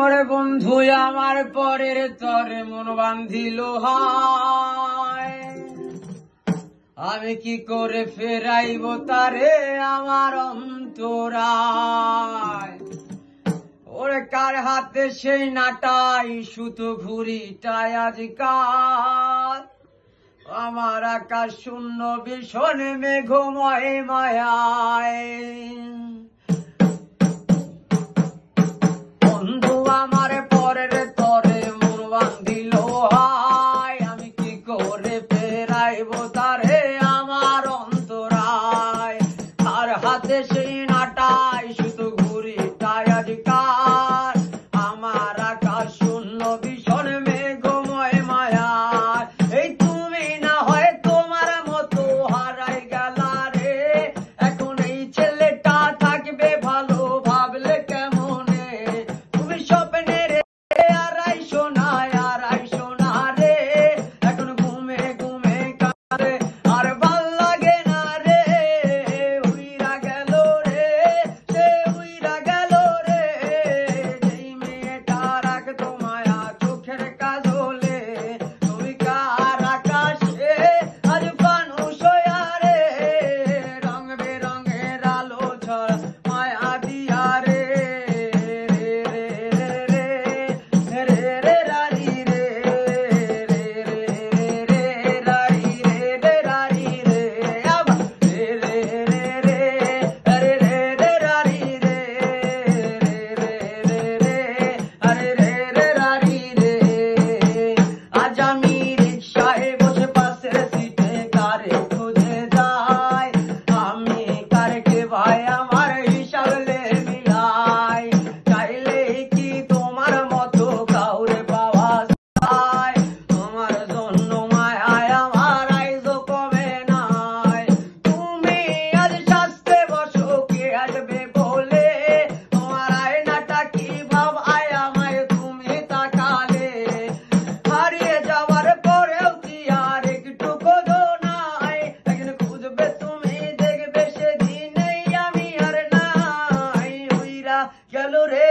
ওরে বন্ধু আমার পরের তরে মন বান্ধিল হায়, আমি কি করে ফেরাইব তারে আমার অন্তরায়। ওরে কার হাতে সেই নাটাই সুতো ঘুরিটায় আজকাল, আমার আকাশ শূন্য ভীষণ মেঘময় মায়ায়। বন্ধু আমার পরের তরে মন বান্ধিল হায়, আমি কি করে ফেরাইব তারে আমার অন্তরায়। তার হাতে সেই নাটাই সুতো ঘুরিটায় আজকাল, আমার আকাশ শূন্য ভীষণ মেঘময় মায়ায়। এই তুমি না হয় তোমার মতো হারাই গেলা রে, এখন এই ছেলেটা থাকবে ভালো ভাবলে কেমনে। তুমি স্বপ্নের আড়াই সোনা রে, এখন ঘুমে ঘুমে কাঁদে আর ভাল লাগে না রে। উইরা গেল রে, সে উইরা গেল রে, যেই মেয়েটা রাখতো মায়া চোখের কাজলে। তুমি কার আকাশে আজ ফানুস হইয়া রে, রং বেরঙের আলো ছড়া মায়া দিয়া রে। রে রে রে রারি রে, রে রে রে রারি রে, রে রারি রে, আবা রে রে রে রে, রে রে রে রারি রে, রে রে রে রে, আরে রে রে রারি রে। আজ আমি রিকশায় বসে পাশের সিটে কারে খুঁজে যাই, আমি কারকে ভাই আমার হিসাবে মিলাই। চাইলে কি তোমার মতো কাউরে পাওয়া যায়, তোমার জন্য মায়ায় আমার আইজো কমে নাই। তুমি আজ সাজতে বসো কে আসবে বলে, তোমার আয়নাটা কি ভাব আয় আমায় তুমি তাকালে। হারিয়ে যাওয়ার পরেও কি আর একটু খোঁজো নাই, একদিন খুঁজবে তুমি দেখবে সেদিনেই আমি আর নাই। উইরা গেল রে,